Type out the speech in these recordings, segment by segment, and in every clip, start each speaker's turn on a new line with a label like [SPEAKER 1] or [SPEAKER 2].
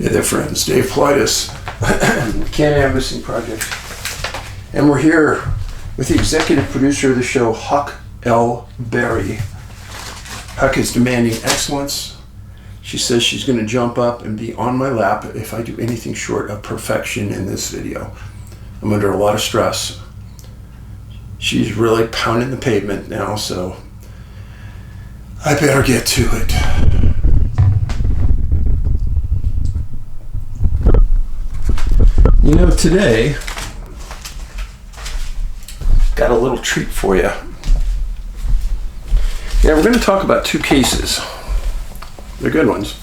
[SPEAKER 1] Hey there, friends. Dave Paulides, Canam Missing Project. And we're here with the executive producer of the show, Huck L. Berry. Huck is demanding excellence. She says she's going to jump up and be on my lap if I do anything short of perfection in this video. I'm under a lot of stress. She's really pounding the pavement now, so I better get to it. You know, today, got a little treat for you. Yeah, we're going to talk about two cases. They're good ones.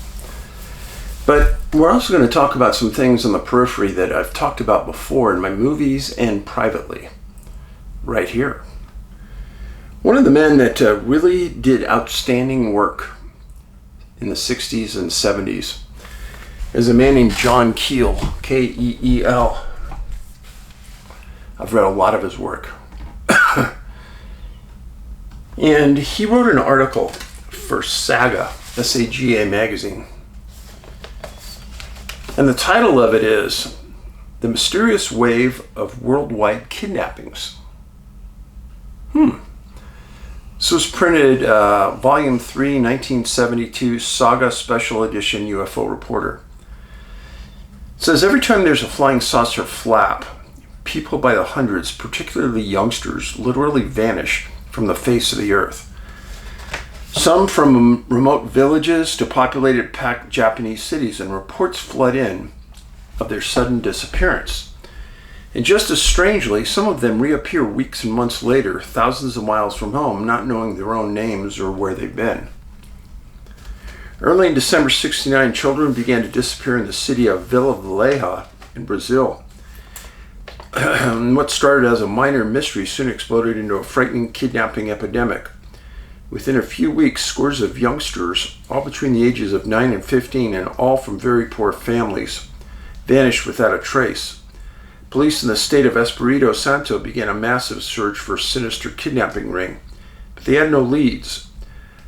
[SPEAKER 1] But we're also going to talk about some things on the periphery that I've talked about before in my movies and privately, right here. One of the men that really did outstanding work in the 60s and 70s is a man named John Keel, K-E-E-L. I've read a lot of his work. And he wrote an article for Saga, S-A-G-A magazine. And the title of it is The Mysterious Wave of Worldwide Kidnappings. This was printed Volume 3, 1972, Saga Special Edition UFO Reporter. It says, every time there's a flying saucer flap, people by the hundreds, particularly youngsters, literally vanish from the face of the earth. Some from remote villages to populated packed Japanese cities, and reports flood in of their sudden disappearance. And just as strangely, some of them reappear weeks and months later, thousands of miles from home, not knowing their own names or where they've been. Early in December '69, children began to disappear in the city of Vila Velha in Brazil. What started as a minor mystery soon exploded into a frightening kidnapping epidemic. Within a few weeks, scores of youngsters, all between the ages of 9 and 15, and all from very poor families, vanished without a trace. Police in the state of Espírito Santo began a massive search for a sinister kidnapping ring, but they had no leads.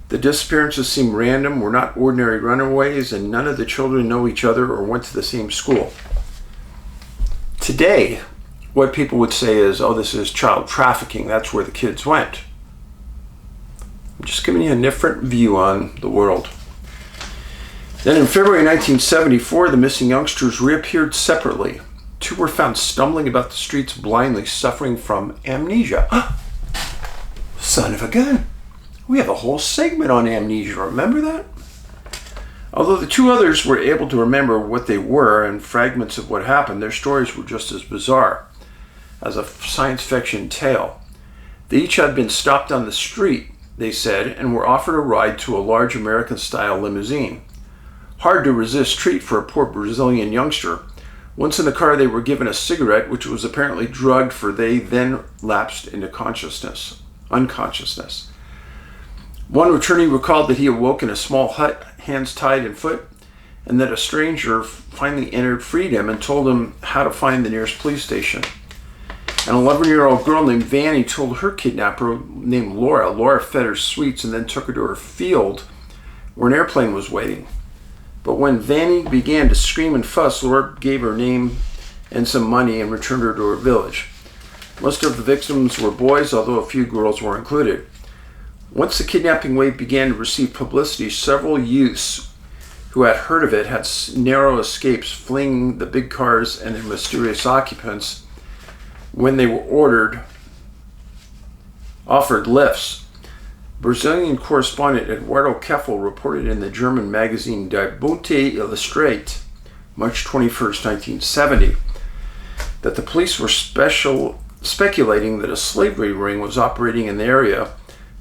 [SPEAKER 1] The disappearances seemed random, were not ordinary runaways, and none of the children know each other or went to the same school. Today, what people would say is, oh, this is child trafficking, that's where the kids went. I'm just giving you a different view on the world. Then in February 1974, the missing youngsters reappeared separately. Two were found stumbling about the streets blindly, suffering from amnesia. Son of a gun. We have a whole segment on amnesia, remember that? Although the two others were able to remember what they were and fragments of what happened, their stories were just as bizarre as a science fiction tale. They each had been stopped on the street, they said, and were offered a ride to a large American-style limousine. Hard to resist treat for a poor Brazilian youngster. Once in the car, they were given a cigarette, which was apparently drugged, for they then lapsed into unconsciousness. One returnee recalled that he awoke in a small hut, hands tied and foot, and that a stranger finally freed him and told him how to find the nearest police station. An 11-year-old girl named Vanny told her kidnapper named Laura. Laura fed her sweets and then took her to her field where an airplane was waiting. But when Vanny began to scream and fuss, Laura gave her name and some money and returned her to her village. Most of the victims were boys, although a few girls were included. Once the kidnapping wave began to receive publicity, several youths who had heard of it had narrow escapes, fleeing the big cars and their mysterious occupants when they were offered lifts. Brazilian correspondent Eduardo Keffel reported in the German magazine Die Bunte Illustrate, March 21st, 1970, that the police were speculating that a slavery ring was operating in the area,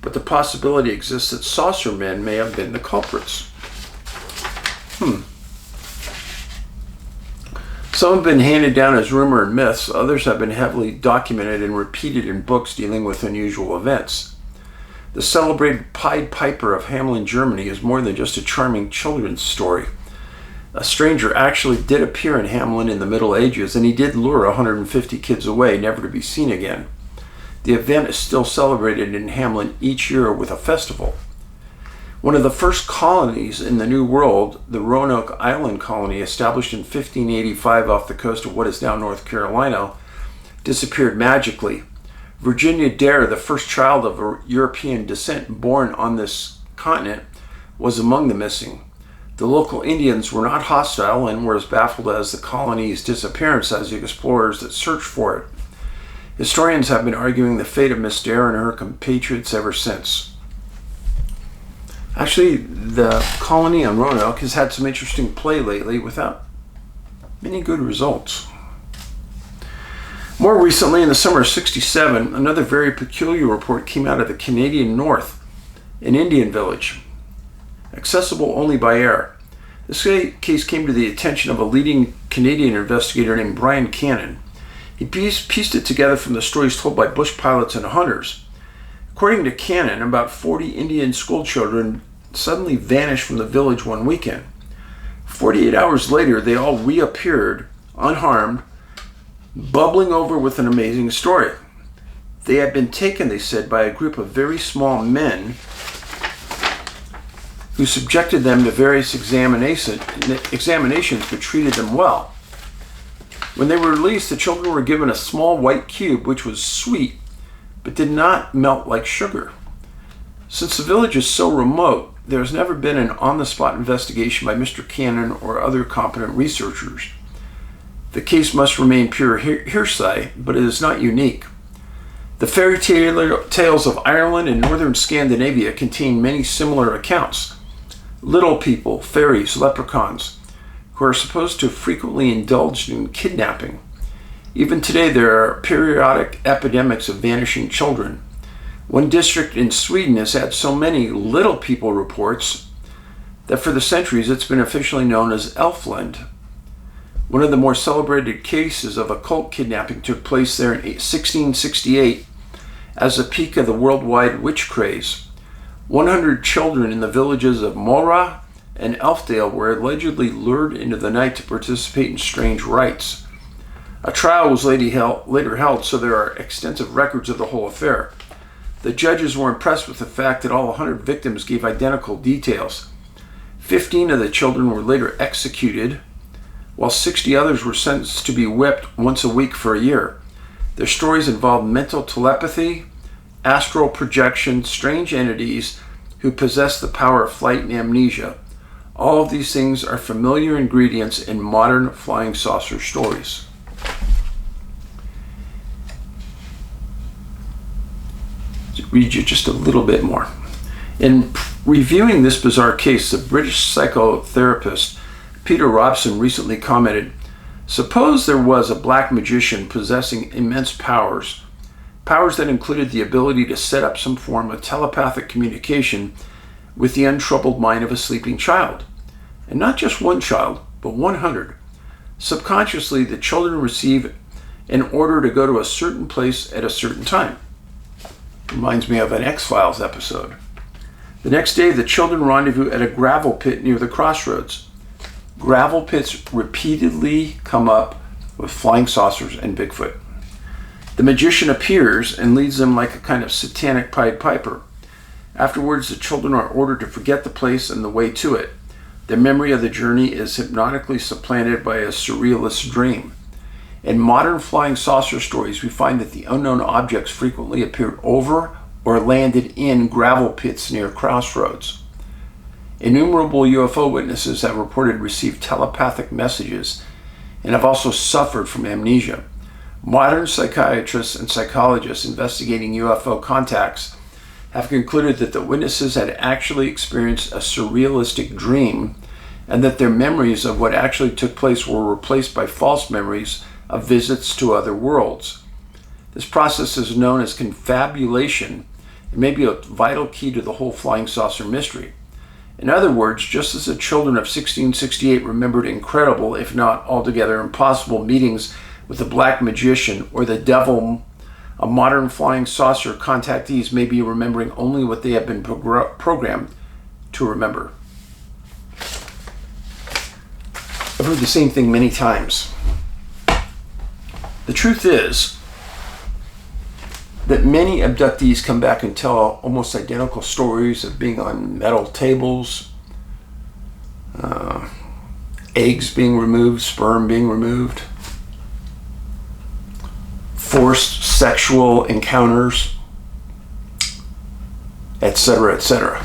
[SPEAKER 1] but the possibility exists that saucer men may have been the culprits. Some have been handed down as rumor and myths, others have been heavily documented and repeated in books dealing with unusual events. The celebrated Pied Piper of Hamelin, Germany is more than just a charming children's story. A stranger actually did appear in Hamelin in the Middle Ages, and he did lure 150 kids away, never to be seen again. The event is still celebrated in Hamelin each year with a festival. One of the first colonies in the New World, the Roanoke Island colony, established in 1585 off the coast of what is now North Carolina, disappeared magically. Virginia Dare, the first child of European descent born on this continent, was among the missing. The local Indians were not hostile and were as baffled as the colony's disappearance as the explorers that searched for it. Historians have been arguing the fate of Miss Dare and her compatriots ever since. Actually, the colony on Roanoke has had some interesting play lately without many good results. More recently, in the summer of '67, another very peculiar report came out of the Canadian North, an Indian village, accessible only by air. This case came to the attention of a leading Canadian investigator named Brian Canam. He pieced it together from the stories told by bush pilots and hunters. According to Canam, about 40 Indian school children suddenly vanished from the village one weekend. 48 hours later, they all reappeared, unharmed, bubbling over with an amazing story. They had been taken, they said, by a group of very small men who subjected them to various examinations but treated them well. When they were released, the children were given a small white cube which was sweet but did not melt like sugar. Since the village is so remote, there has never been an on-the-spot investigation by Mr. Canam or other competent researchers. The case must remain pure hearsay, but it is not unique. The fairy tales of Ireland and northern Scandinavia contain many similar accounts. Little people, fairies, leprechauns, who are supposed to have frequently indulged in kidnapping. Even today, there are periodic epidemics of vanishing children. One district in Sweden has had so many little people reports that for the centuries it's been officially known as Elfland. One of the more celebrated cases of occult kidnapping took place there in 1668 as the peak of the worldwide witch craze. 100 children in the villages of Mora and Elfdale were allegedly lured into the night to participate in strange rites. A trial was later held, so there are extensive records of the whole affair. The judges were impressed with the fact that all 100 victims gave identical details. 15 of the children were later executed, while 60 others were sentenced to be whipped once a week for a year. Their stories involved mental telepathy, astral projection, strange entities who possess the power of flight and amnesia. All of these things are familiar ingredients in modern flying saucer stories. Read you just a little bit more. In reviewing this bizarre case, the British psychotherapist Peter Robson recently commented, "Suppose there was a black magician possessing immense powers that included the ability to set up some form of telepathic communication with the untroubled mind of a sleeping child. And not just one child, but 100. Subconsciously, the children receive an order to go to a certain place at a certain time." Reminds me of an X-Files episode. The next day, the children rendezvous at a gravel pit near the crossroads. Gravel pits repeatedly come up with flying saucers and Bigfoot. The magician appears and leads them like a kind of satanic Pied Piper. Afterwards, the children are ordered to forget the place and the way to it. Their memory of the journey is hypnotically supplanted by a surrealist dream. In modern flying saucer stories, we find that the unknown objects frequently appeared over or landed in gravel pits near crossroads. Innumerable UFO witnesses have reported received telepathic messages and have also suffered from amnesia. Modern psychiatrists and psychologists investigating UFO contacts have concluded that the witnesses had actually experienced a surrealistic dream and that their memories of what actually took place were replaced by false memories of visits to other worlds. This process is known as confabulation and may be a vital key to the whole flying saucer mystery. In other words, just as the children of 1668 remembered incredible, if not altogether impossible, meetings with a black magician or the devil, a modern flying saucer contactees may be remembering only what they have been programmed to remember. I've heard the same thing many times. The truth is, that many abductees come back and tell almost identical stories of being on metal tables, eggs being removed, sperm being removed, forced sexual encounters, etc., etc.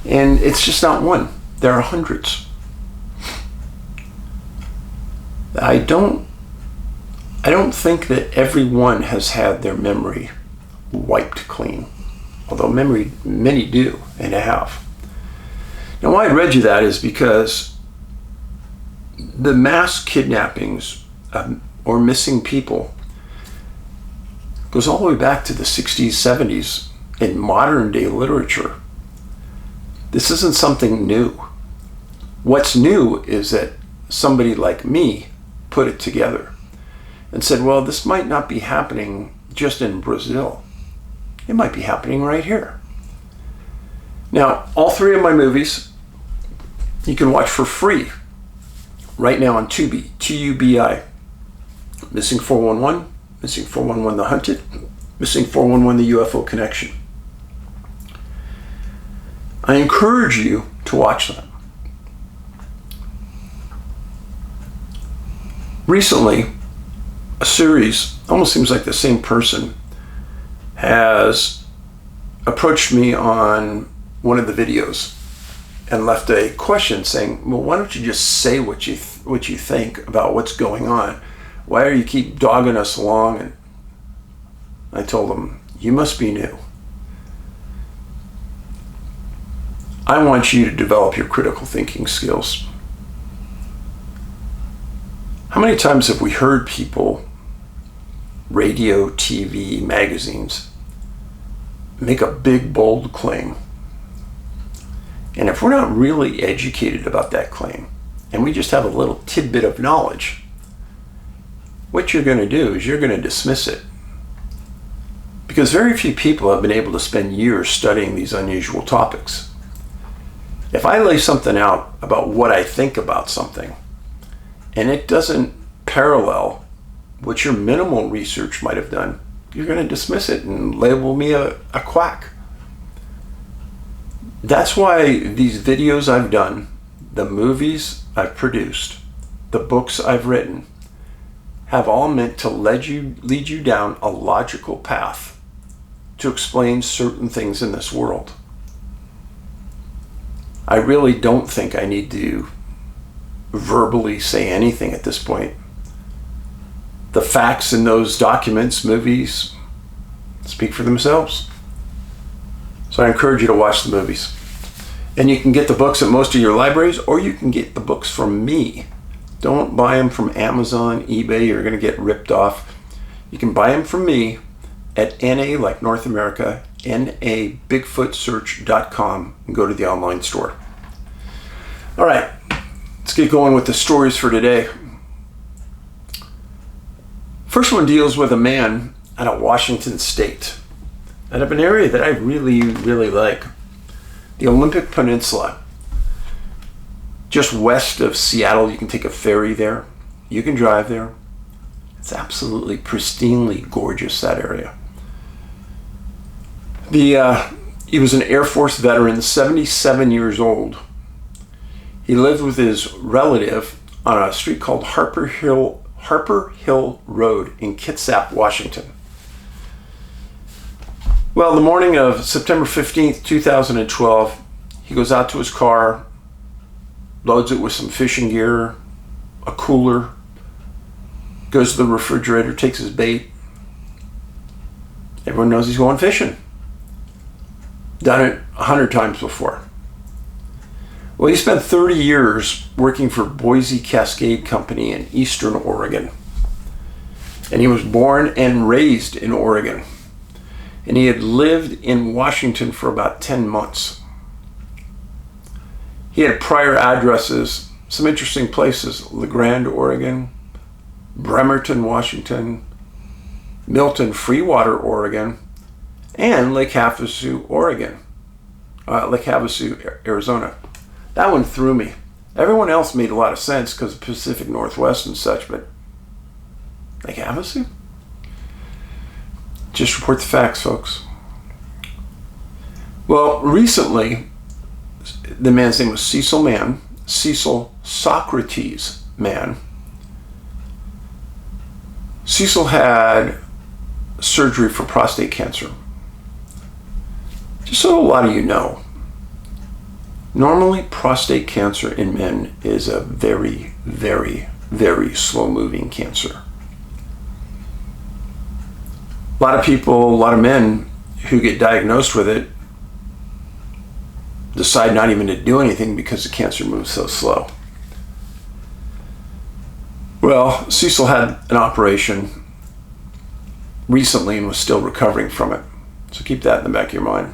[SPEAKER 1] And it's just not one. There are hundreds. I don't think that everyone has had their memory wiped clean, although many do and have. Now, why I read you that is because the mass kidnappings or missing people goes all the way back to the 60s, 70s in modern day literature. This isn't something new. What's new is that somebody like me put it together and said, well, this might not be happening just in Brazil. It might be happening right here. Now, all three of my movies you can watch for free right now on Tubi, Tubi. Missing 411, Missing 411 The Hunted, Missing 411 The UFO Connection. I encourage you to watch them. Recently, a series, almost seems like the same person, has approached me on one of the videos and left a question saying, well, why don't you just say what you think about what's going on? Why do you keep dogging us along? And I told them, you must be new. I want you to develop your critical thinking skills. How many times have we heard people, radio, TV, magazines, make a big, bold claim? And if we're not really educated about that claim, and we just have a little tidbit of knowledge, what you're going to do is you're going to dismiss it. Because very few people have been able to spend years studying these unusual topics. If I lay something out about what I think about something, and it doesn't parallel what your minimal research might have done, you're going to dismiss it and label me a quack. That's why these videos I've done, the movies I've produced, the books I've written, have all meant to lead you down a logical path to explain certain things in this world. I really don't think I need to verbally say anything at this point. The facts in those documents, movies, speak for themselves. So I encourage you to watch the movies. And you can get the books at most of your libraries, or you can get the books from me. Don't buy them from Amazon, eBay, you're going to get ripped off. You can buy them from me at NA, like North America, nabigfootsearch.com, and go to the online store. All right, let's get going with the stories for today. First one deals with a man out of Washington State, out of an area that I really, really like, the Olympic Peninsula. Just west of Seattle, you can take a ferry there. You can drive there. It's absolutely pristinely gorgeous, that area. He was an Air Force veteran, 77 years old. He lived with his relative on a street called Harper Hill Road in Kitsap, Washington. Well, the morning of September 15th, 2012, he goes out to his car, loads it with some fishing gear, a cooler, goes to the refrigerator, takes his bait. Everyone knows he's going fishing. Done it 100 times before. Well, he spent 30 years working for Boise Cascade Company in Eastern Oregon. And he was born and raised in Oregon. And he had lived in Washington for about 10 months. He had prior addresses, some interesting places: La Grande, Oregon, Bremerton, Washington, Milton, Freewater, Oregon, and Lake Havasu, Arizona. That one threw me. Everyone else made a lot of sense because of Pacific Northwest and such, but Lake Havasu? Just report the facts, folks. Well, recently, the man's name was Cecil Mann, Cecil Socrates Mann. Cecil had surgery for prostate cancer. Just so a lot of you know, normally prostate cancer in men is a very, very, very slow-moving cancer. A lot of people, a lot of men who get diagnosed with it decide not even to do anything because the cancer moves so slow. Well, Cecil had an operation recently and was still recovering from it. So keep that in the back of your mind.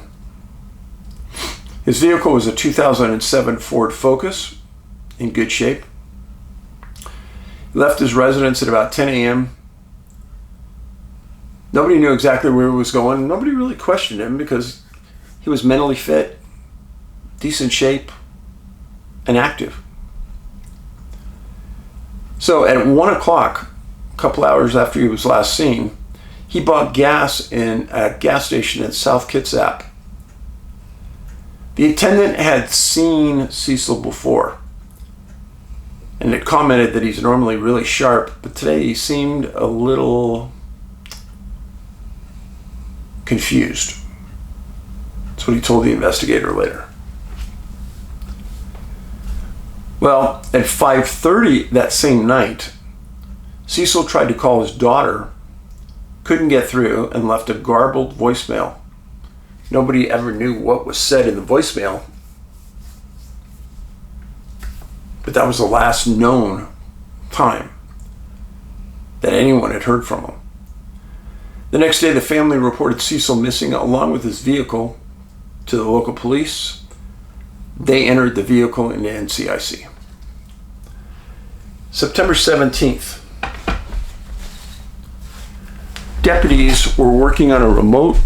[SPEAKER 1] His vehicle was a 2007 Ford Focus, in good shape. He left his residence at about 10 a.m. Nobody knew exactly where he was going. Nobody really questioned him because he was mentally fit, decent shape, and active. So at 1 o'clock, a couple hours after he was last seen, he bought gas in a gas station in South Kitsap. The attendant had seen Cecil before and had commented that he's normally really sharp, but today he seemed a little confused. That's what he told the investigator later. Well, at 5:30 that same night, Cecil tried to call his daughter, couldn't get through, and left a garbled voicemail. Nobody ever knew what was said in the voicemail, but that was the last known time that anyone had heard from him. The next day, the family reported Cecil missing along with his vehicle to the local police. They entered the vehicle into NCIC. September 17th, deputies were working on a remote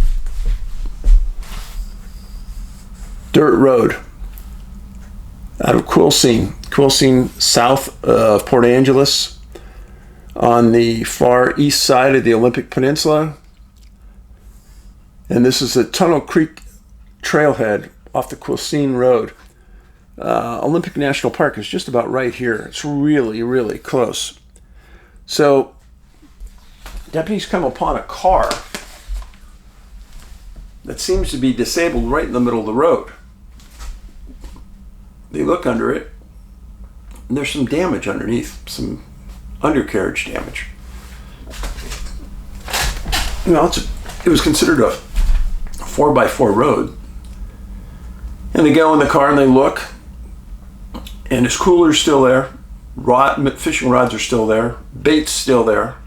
[SPEAKER 1] dirt road out of Quilcene, south of Port Angeles, on the far east side of the Olympic Peninsula. And this is the Tunnel Creek trailhead off the Quilcene Road. Olympic National Park is just about right here. It's really, really close. So deputies come upon a car that seems to be disabled right in the middle of the road. They look under it, and there's some damage underneath, some undercarriage damage. You know, it was considered a 4x4 road. And they go in the car and they look, and his cooler's still there, fishing rods are still there, bait's still there,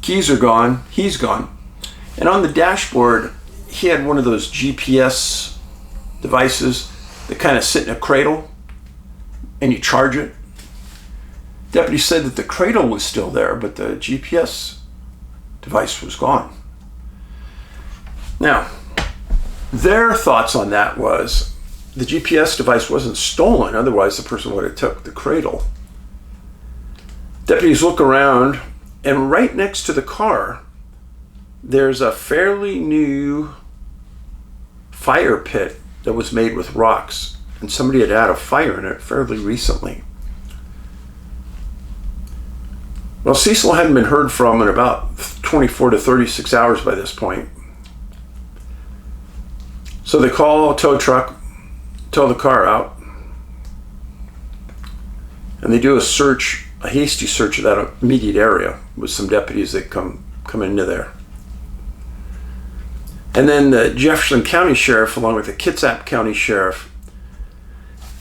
[SPEAKER 1] keys are gone, he's gone. And on the dashboard, he had one of those GPS devices that kind of sit in a cradle and you charge it. Deputy said that the cradle was still there, but the GPS device was gone. Now, their thoughts on that was the GPS device wasn't stolen, otherwise the person would have took the cradle. Deputies look around, and right next to the car, there's a fairly new fire pit that was made with rocks, and somebody had had a fire in it fairly recently. Well, Cecil hadn't been heard from in about 24 to 36 hours by this point. So they call a tow truck, tow the car out, and they do a search, a hasty search of that immediate area with some deputies that come into there. And then the Jefferson County Sheriff, along with the Kitsap County Sheriff,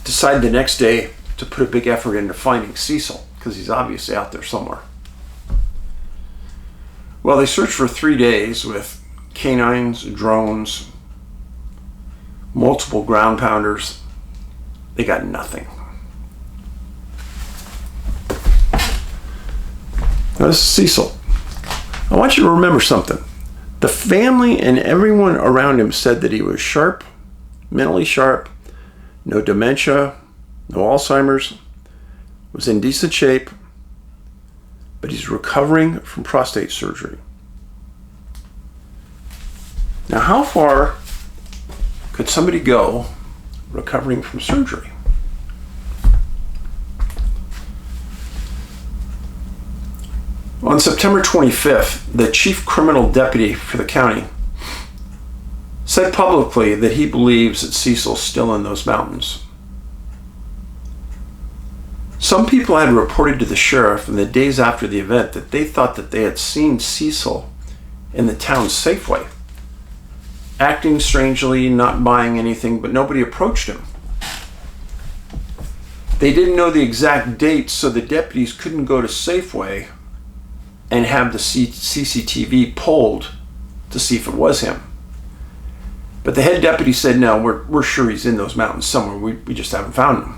[SPEAKER 1] decide the next day to put a big effort into finding Cecil, because he's obviously out there somewhere. Well, they searched for 3 days with canines, drones, multiple ground pounders. They got nothing. Now, this is Cecil. I want you to remember something. The family and everyone around him said that he was sharp, mentally sharp, no dementia, no Alzheimer's, was in decent shape, but he's recovering from prostate surgery. Now, how far could somebody go recovering from surgery? On September 25th, the chief criminal deputy for the county said publicly that he believes that Cecil's still in those mountains. Some people had reported to the sheriff in the days after the event that they thought that they had seen Cecil in the town's Safeway, acting strangely, not buying anything, but nobody approached him. They didn't know the exact date, so the deputies couldn't go to Safeway and have the CCTV pulled to see if it was him. But the head deputy said, no, we're sure he's in those mountains somewhere. We just haven't found him.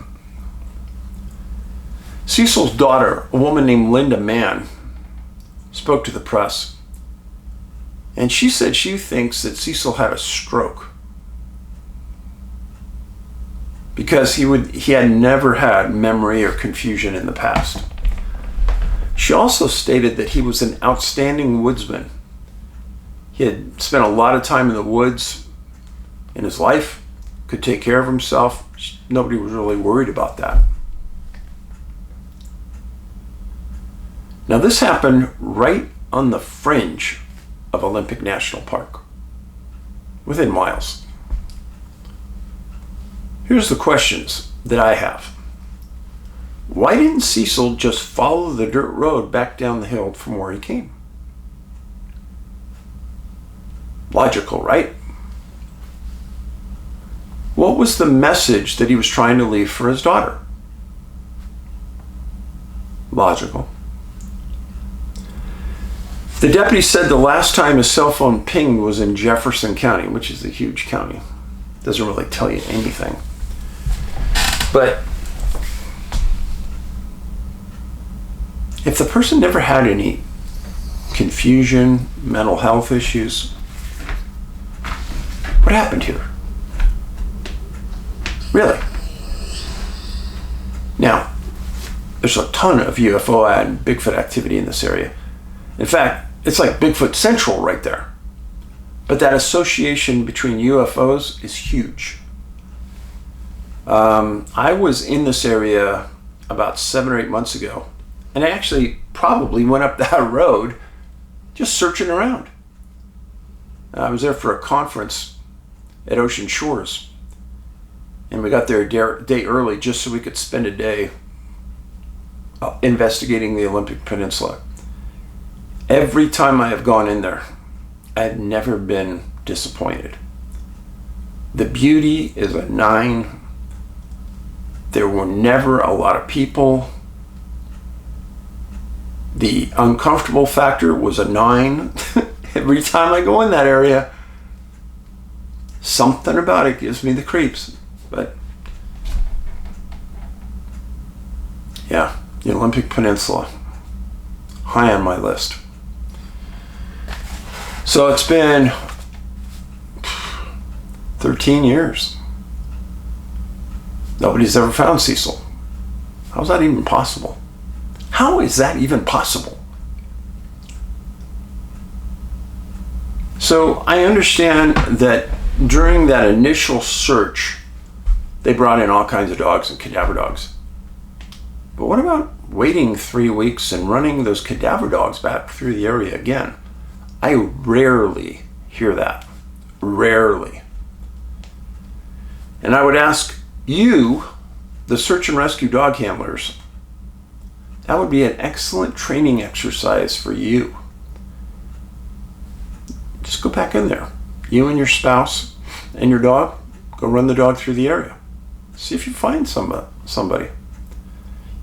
[SPEAKER 1] Cecil's daughter, a woman named Linda Mann, spoke to the press. And she said she thinks that Cecil had a stroke because he had never had memory or confusion in the past. She also stated that he was an outstanding woodsman. He had spent a lot of time in the woods in his life, could take care of himself. Nobody was really worried about that. Now, this happened right on the fringe of Olympic National Park, within miles. Here's the questions that I have. Why didn't Cecil just follow the dirt road back down the hill from where he came? Logical, right? What was the message that he was trying to leave for his daughter? Logical. The deputy said the last time his cell phone pinged was in Jefferson County, which is a huge county. Doesn't really tell you anything. But if the person never had any confusion, mental health issues, what happened here? Really? Now, there's a ton of UFO and Bigfoot activity in this area. In fact, it's like Bigfoot Central right there. But that association between UFOs is huge. I was in this area about 7 or 8 months ago, and I actually probably went up that road just searching around. I was there for a conference at Ocean Shores, and we got there a day early just so we could spend a day investigating the Olympic Peninsula. Every time I have gone in there, I've never been disappointed. The beauty is a 9. There were never a lot of people. The uncomfortable factor was a 9. Every time I go in that area, something about it gives me the creeps. But yeah, the Olympic Peninsula, high on my list. So it's been 13 years. Nobody's ever found Cecil. How is that even possible? How is that even possible? So I understand that during that initial search, they brought in all kinds of dogs and cadaver dogs. But what about waiting 3 weeks and running those cadaver dogs back through the area again? I rarely hear that. Rarely. And I would ask you, the search and rescue dog handlers, that would be an excellent training exercise for you. Just go back in there. You and your spouse and your dog, go run the dog through the area. See if you find somebody.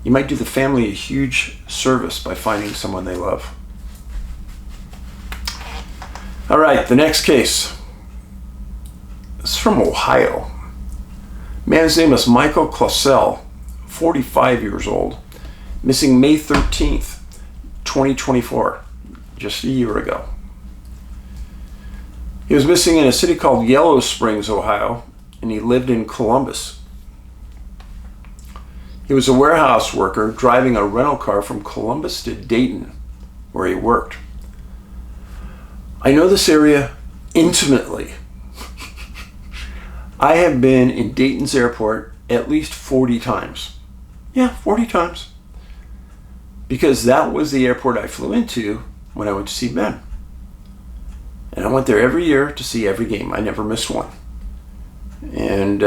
[SPEAKER 1] You might do the family a huge service by finding someone they love. All right, the next case. It's from Ohio. Man's name is Michael Clausell, 45 years old, missing May 13th, 2024, just a year ago. He was missing in a city called Yellow Springs, Ohio, and he lived in Columbus. He was a warehouse worker driving a rental car from Columbus to Dayton, where he worked. I know this area intimately. I have been in Dayton's airport at least 40 times. Yeah, 40 times. Because that was the airport I flew into when I went to see Mann. And I went there every year to see every game. I never missed one. And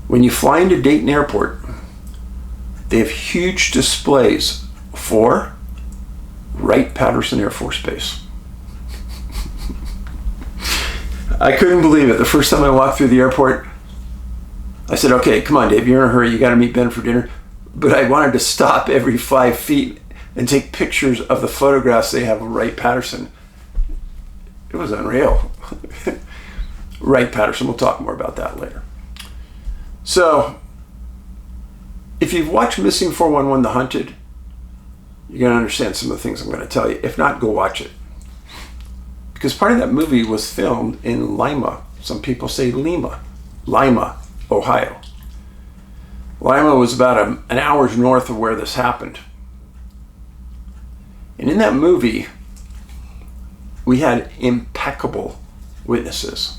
[SPEAKER 1] when you fly into Dayton Airport, they have huge displays for Wright-Patterson Air Force Base. I couldn't believe it. The first time I walked through the airport, I said, okay, come on, Dave, you're in a hurry. You got to meet Ben for dinner. But I wanted to stop every 5 feet and take pictures of the photographs they have of Wright-Patterson. It was unreal. Wright-Patterson, we'll talk more about that later. So, if you've watched Missing 411 The Hunted, you're going to understand some of the things I'm going to tell you. If not, go watch it. Because part of that movie was filmed in Lima. Some people say Lima, Ohio. Lima was about an hour's north of where this happened. And in that movie, we had impeccable witnesses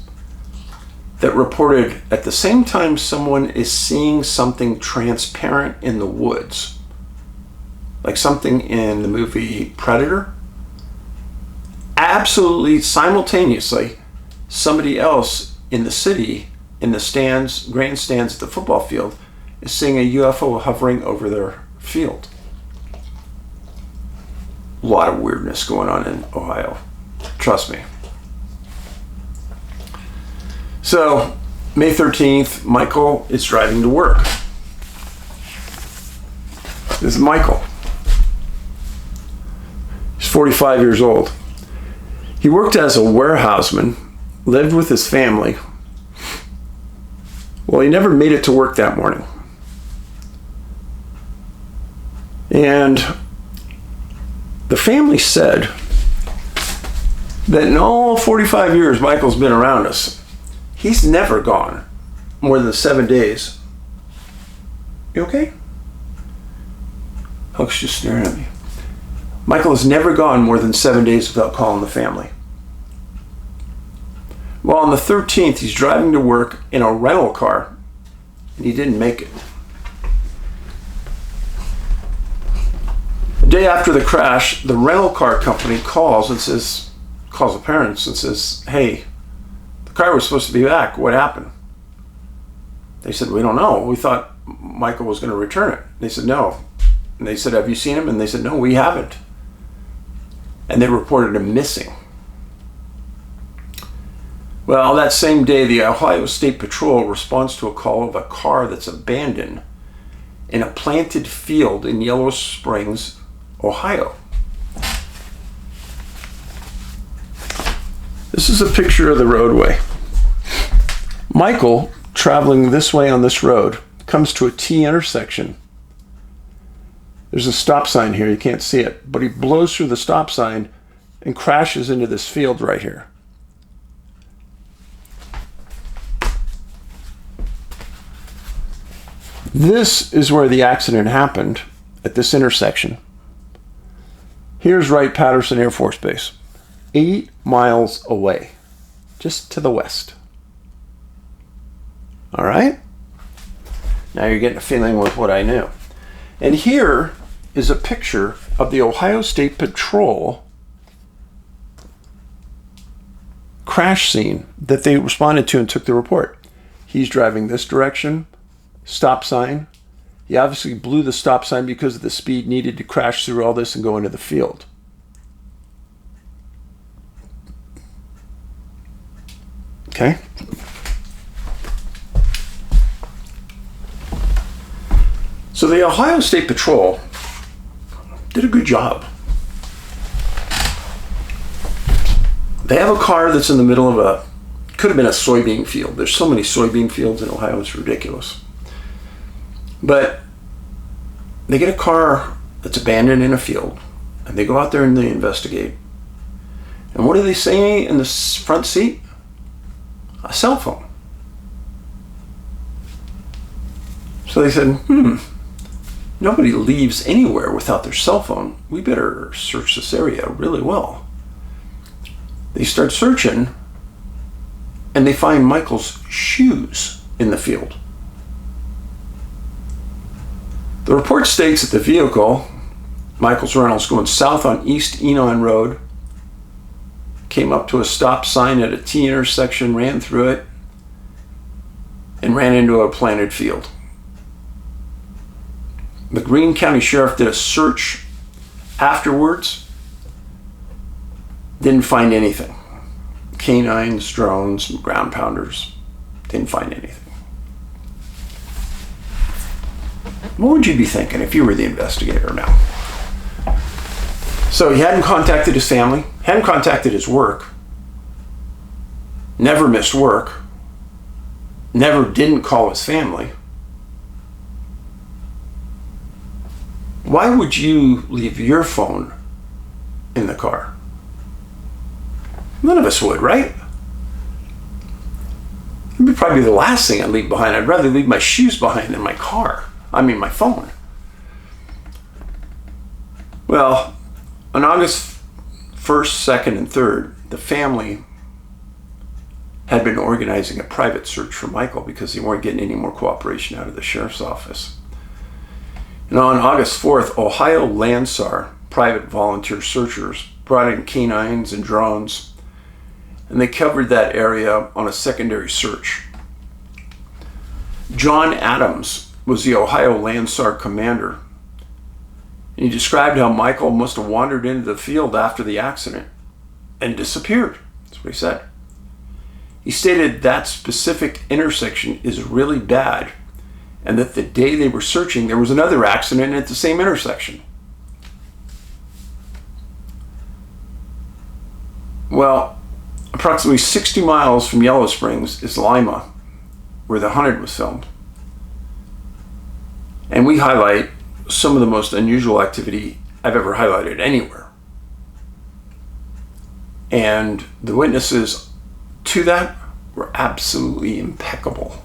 [SPEAKER 1] that reported at the same time someone is seeing something transparent in the woods, like something in the movie Predator, absolutely simultaneously, somebody else in the city, in the stands, grandstands at the football field, is seeing a UFO hovering over their field. A lot of weirdness going on in Ohio. Trust me. So, May 13th, Michael is driving to work. This is Michael. He's 45 years old. He worked as a warehouseman, lived with his family. Well, he never made it to work that morning. And the family said that in all 45 years Michael's been around us, he's never gone more than 7 days. You okay? Huck's just staring at me. Michael has never gone more than 7 days without calling the family. Well, on the 13th, he's driving to work in a rental car, and he didn't make it. The day after the crash, the rental car company calls the parents and says, hey, the car was supposed to be back. What happened? They said, we don't know. We thought Michael was going to return it. They said, no. And they said, have you seen him? And they said, no, we haven't. And they reported him missing. Well, that same day, the Ohio State Patrol responds to a call of a car that's abandoned in a planted field in Yellow Springs, Ohio. This is a picture of the roadway. Michael, traveling this way on this road, comes to a T intersection. There's a stop sign here, you can't see it, but he blows through the stop sign and crashes into this field right here. This is where the accident happened, at this intersection. Here's Wright-Patterson Air Force Base, 8 miles away, just to the west. All right? Now you're getting a feeling with what I knew. And here is a picture of the Ohio State Patrol crash scene that they responded to and took the report. He's driving this direction, stop sign. He obviously blew the stop sign because of the speed needed to crash through all this and go into the field. Okay? So the Ohio State Patrol did a good job. They have a car that's in the middle of could have been a soybean field. There's so many soybean fields in Ohio, it's ridiculous. But they get a car that's abandoned in a field, and they go out there and they investigate. And what do they say in the front seat? A cell phone. So they said, nobody leaves anywhere without their cell phone. We better search this area really well. They start searching, and they find Michael's shoes in the field. The report states that the vehicle, Michael's Reynolds, going south on East Enon Road, came up to a stop sign at a T intersection, ran through it, and ran into a planted field. The Greene County Sheriff did a search afterwards, didn't find anything. Canines, drones, ground pounders, didn't find anything. What would you be thinking if you were the investigator now? So he hadn't contacted his family, hadn't contacted his work, never missed work, never didn't call his family. Why would you leave your phone in the car? None of us would, right? It'd be probably the last thing I'd leave behind. I'd rather leave my shoes behind than my car. My phone. Well, on August 1st, 2nd, and 3rd, the family had been organizing a private search for Michael because they weren't getting any more cooperation out of the sheriff's office. And on August 4th, Ohio Landsar private volunteer searchers brought in canines and drones, and they covered that area on a secondary search. John Adams was the Ohio Landsar commander, and he described how Michael must have wandered into the field after the accident and disappeared. That's what he said. He stated that specific intersection is really bad, and that the day they were searching, there was another accident at the same intersection. Well, approximately 60 miles from Yellow Springs is Lima, where The Hunted was filmed. And we highlight some of the most unusual activity I've ever highlighted anywhere. And the witnesses to that were absolutely impeccable.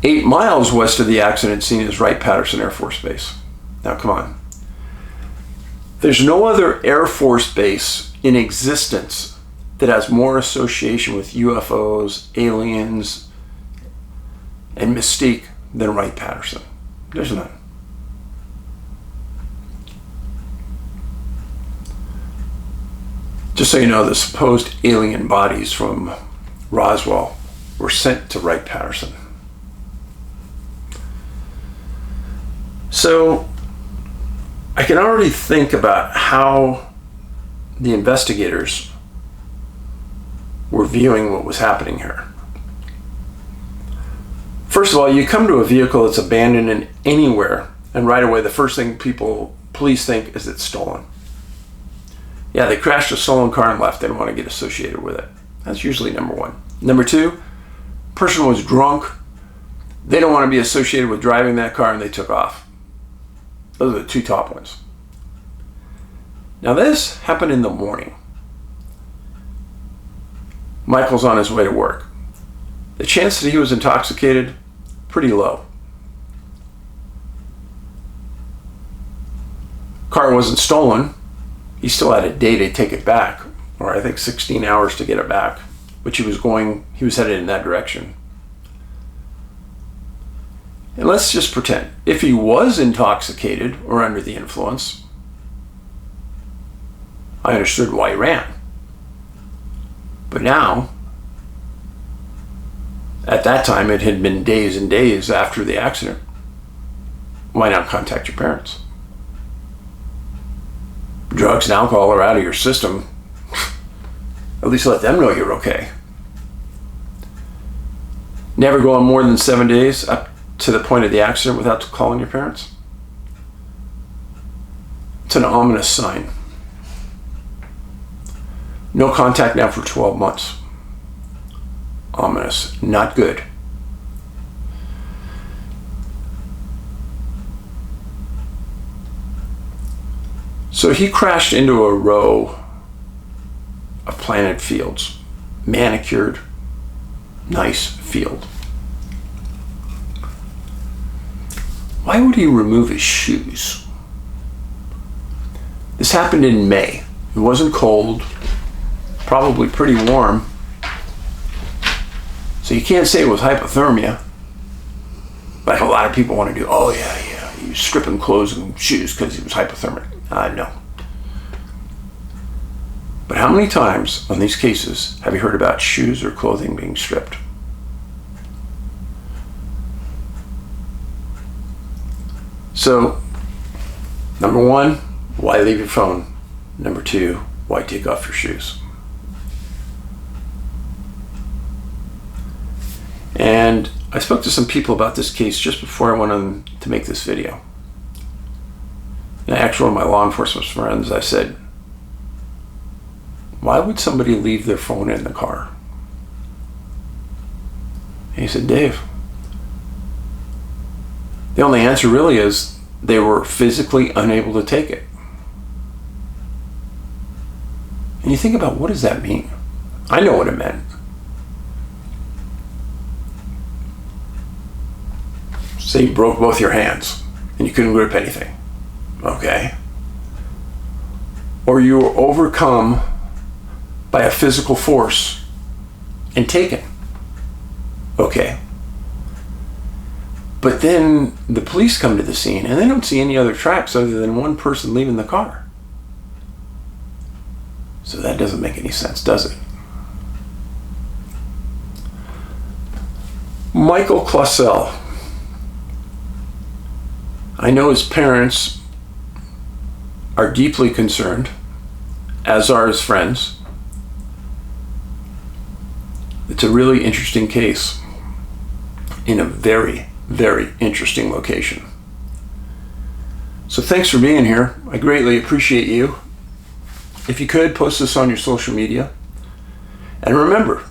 [SPEAKER 1] 8 miles west of the accident scene is Wright-Patterson Air Force Base. Now, come on. There's no other Air Force base in existence that has more association with UFOs, aliens, and mystique than Wright-Patterson. There's none. Just so you know, the supposed alien bodies from Roswell were sent to Wright-Patterson. So I can already think about how the investigators were viewing what was happening here. First of all, you come to a vehicle that's abandoned in anywhere, and right away the first thing police think is it's stolen. Yeah, they crashed a stolen car and left. They don't want to get associated with it. That's usually number one. Number two, person was drunk. They don't want to be associated with driving that car, and they took off. Those are the two top ones. Now this happened in the morning. Michael's on his way to work. The chance that he was intoxicated, pretty low. Car wasn't stolen. He still had a day to take it back, or I think 16 hours to get it back, which he was headed in that direction. And let's just pretend, if he was intoxicated or under the influence, I understood why he ran. But now, at that time, it had been days and days after the accident. Why not contact your parents? Drugs and alcohol are out of your system. At least let them know you're okay. Never go on more than 7 days up to the point of the accident without calling your parents. It's an ominous sign. No contact now for 12 months. Ominous, not good. So he crashed into a row of planted fields, manicured, nice field. Why would he remove his shoes? This happened in May, It wasn't cold, probably pretty warm. So you can't say it was hypothermia. Like a lot of people want to do, oh yeah, he was stripping clothes and shoes because he was hypothermic. No. But how many times on these cases have you heard about shoes or clothing being stripped? So, number one, why leave your phone? Number two, why take off your shoes? And I spoke to some people about this case just before I went on to make this video. And actually, one of my law enforcement friends, I said, why would somebody leave their phone in the car? And he said, Dave, the only answer really is they were physically unable to take it. And you think about, what does that mean? I know what it meant. Say you broke both your hands and you couldn't grip anything. Okay. Or you were overcome by a physical force and taken. Okay. But then the police come to the scene and they don't see any other tracks other than one person leaving the car. So that doesn't make any sense, does it? Michael Clausell. I know his parents are deeply concerned, as are his friends. It's a really interesting case in a very, very interesting location. So thanks for being here. I greatly appreciate you. If you could, post this on your social media. And remember,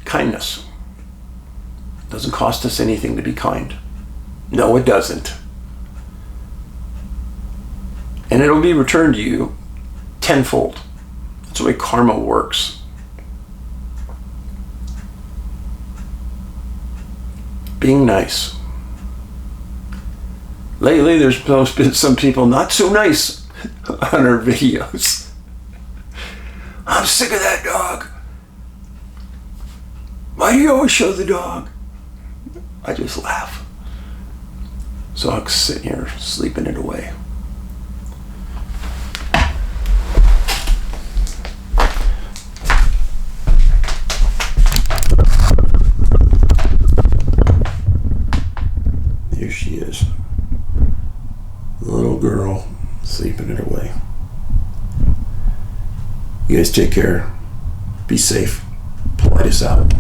[SPEAKER 1] kindness doesn't cost us anything to be kind. No, it doesn't. And it'll be returned to you tenfold. That's the way karma works. Being nice. Lately, there's been some people not so nice on our videos. I'm sick of that dog. Why do you always show the dog? I just laugh. So I'm sitting here sleeping it away. Here she is. The little girl sleeping it away. You guys take care. Be safe. Paulides out.